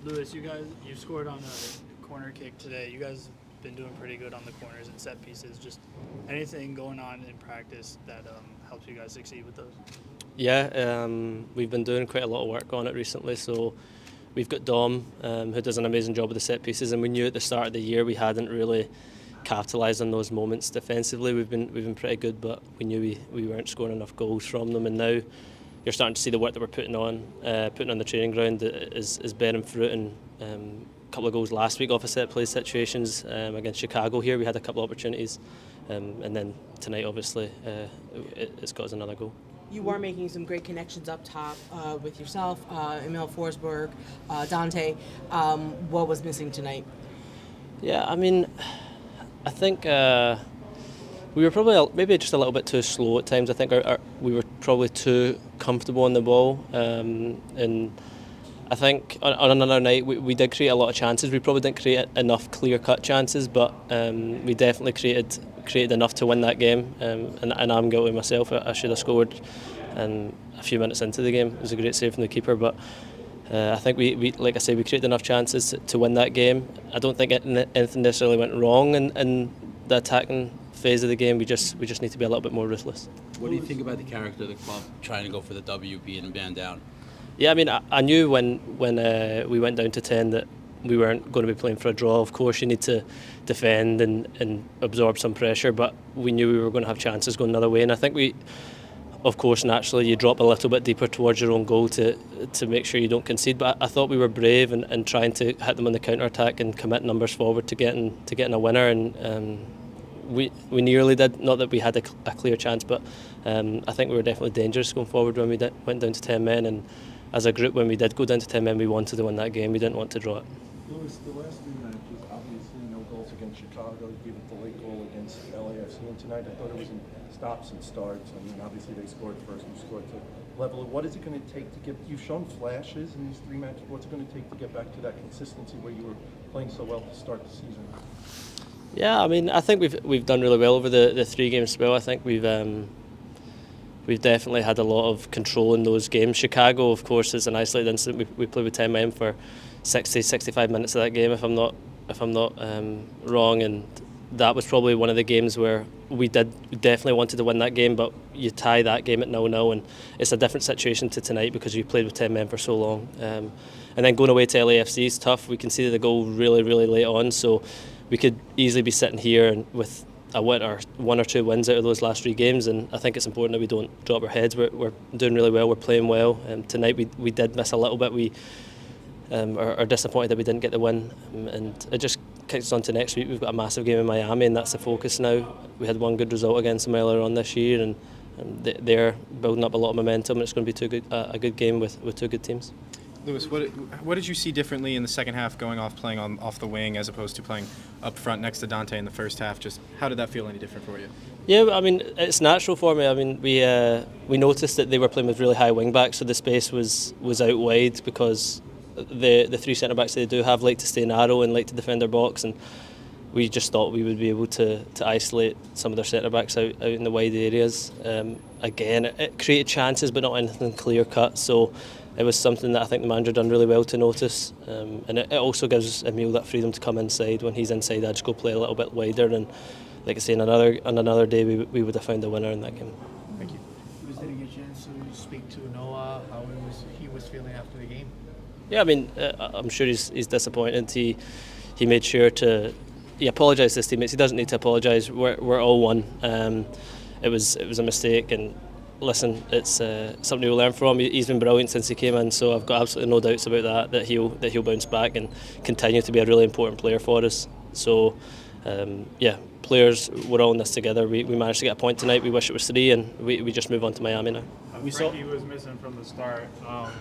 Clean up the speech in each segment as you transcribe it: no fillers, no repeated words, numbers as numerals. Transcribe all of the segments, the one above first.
Lewis, you scored on a corner kick today. You guys have been doing pretty good on the corners and set pieces. Just anything going on in practice that helps you guys succeed with those? Yeah, we've been doing quite a lot of work on it recently. So we've got Dom, who does an amazing job with the set pieces, and we knew at the start of the year we hadn't really capitalised on those moments defensively. We've been pretty good, but we knew we weren't scoring enough goals from them, and now you're starting to see the work that we're putting on the training ground is bearing fruit. And a couple of goals last week off of set play situations against Chicago. Here we had a couple of opportunities, and then tonight obviously it's got us another goal. You were making some great connections up top with yourself, Emil Forsberg, Dante. What was missing tonight? Yeah, I mean, I think we were probably maybe just a little bit too slow at times. I think we were probably too comfortable on the ball, and I think on another night we did create a lot of chances. We probably didn't create enough clear-cut chances, but we definitely created enough to win that game, and I'm guilty myself. I should have scored a few minutes into the game. It was a great save from the keeper, but I think we like I say, we created enough chances to win that game. I don't think anything necessarily went wrong in the attacking phase of the game. We just need to be a little bit more ruthless. What do you think about the character of the club trying to go for the W, being man down? Yeah, I mean, I knew when we went down to 10 that we weren't going to be playing for a draw. Of course, you need to defend and absorb some pressure, but we knew we were going to have chances going another way. And I think of course, naturally, you drop a little bit deeper towards your own goal to make sure you don't concede. But I thought we were brave and trying to hit them on the counter attack and commit numbers forward to getting a winner. And we nearly did. Not that we had a clear chance, but I think we were definitely dangerous going forward when we went down to 10 men. And as a group, when we did go down to 10 men, we wanted to win that game. We didn't want to draw it. Lewis, the last three matches, obviously no goals against Chicago. You gave it the late goal against LAFC, and tonight I thought it was in stops and starts. I mean, obviously they scored first, you scored to level it. What is it going to take to get? You've shown flashes in these three matches. What's it going to take to get back to that consistency where you were playing so well to start the season? Yeah, I mean, I think we've done really well over the 3-game spell. I think we've definitely had a lot of control in those games. Chicago, of course, is an isolated incident. We played with 10 men for 65 minutes of that game, if I'm not wrong, and that was probably one of the games where we definitely wanted to win that game, but you tie that game at 0-0, and it's a different situation to tonight because we played with 10 men for so long. And then going away to LAFC is tough. We conceded the goal really, really late on, so we could easily be sitting here and with a win or one or two wins out of those last 3 games, and I think it's important that we don't drop our heads. We're doing really well, we're playing well. Tonight we did miss a little bit. We are disappointed that we didn't get the win, and it just kicks us on to next week. We've got a massive game in Miami, and that's the focus now. We had one good result against them earlier on this year, and they're building up a lot of momentum, and it's going to be a good game with 2 good teams. Lewis, what did you see differently in the second half, going playing off the wing as opposed to playing up front next to Dante in the first half? Just how did that feel any different for you? Yeah, I mean, it's natural for me. I mean, we noticed that they were playing with really high wing backs, so the space was out wide because the 3 centre backs they do have like to stay narrow and like to defend their box, and we just thought we would be able to isolate some of their centre backs out in the wide areas. Again, it created chances, but not anything clear cut. So it was something that I think the manager done really well to notice, and it also gives Emil that freedom to come inside. When he's inside, I just go play a little bit wider, and like I say, on another day we would have found a winner in that game. Thank you. Did you get a chance to speak to Noah, how he was feeling after the game? Yeah, I mean, I'm sure he's disappointed. He made sure to apologise to his teammates. He doesn't need to apologise. We're all one. It was a mistake, and listen, it's something we'll learn from. He's been brilliant since he came in, so I've got absolutely no doubts about that he'll bounce back and continue to be a really important player for us. So players, we're all in this together. We managed to get a point tonight. We wish it was 3, and we just move on to Miami now. Frankie was missing from the start.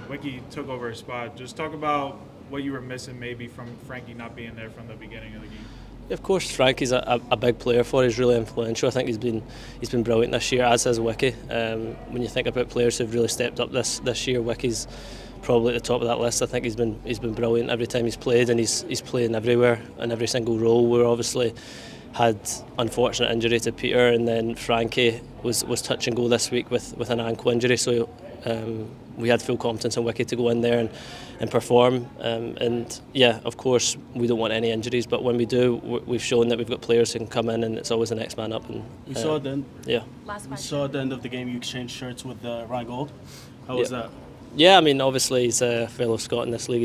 Wiki took over his spot. Just talk about what you were missing maybe from Frankie not being there from the beginning of the game. Of course, Frankie's a big player for us. He's really influential. I think he's been brilliant this year, as has Wiki. When you think about players who've really stepped up this year, Wiki's probably at the top of that list. I think he's been brilliant every time he's played, and he's playing everywhere in every single role. We're obviously had unfortunate injury to Peter, and then Frankie was touch and go this week with an ankle injury. So we had full confidence in Wiki to go in there and perform. And yeah, of course, we don't want any injuries, but when we do, we've shown that we've got players who can come in, and it's always the next man up. And We saw then. yeah. We saw at the end of the game you exchanged shirts with Ryan Gold. How was that? Yeah, I mean, obviously he's a fellow Scot in this league.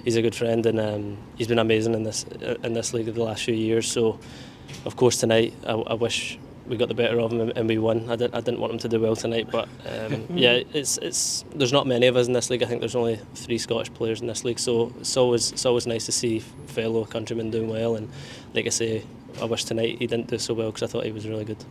He's a good friend, and he's been amazing in this league the last few years. So, of course, tonight I wish we got the better of him and we won. I didn't want him to do well tonight, but yeah, it's there's not many of us in this league. I think there's only 3 Scottish players in this league, so it's always nice to see fellow countrymen doing well. And like I say, I wish tonight he didn't do so well because I thought he was really good.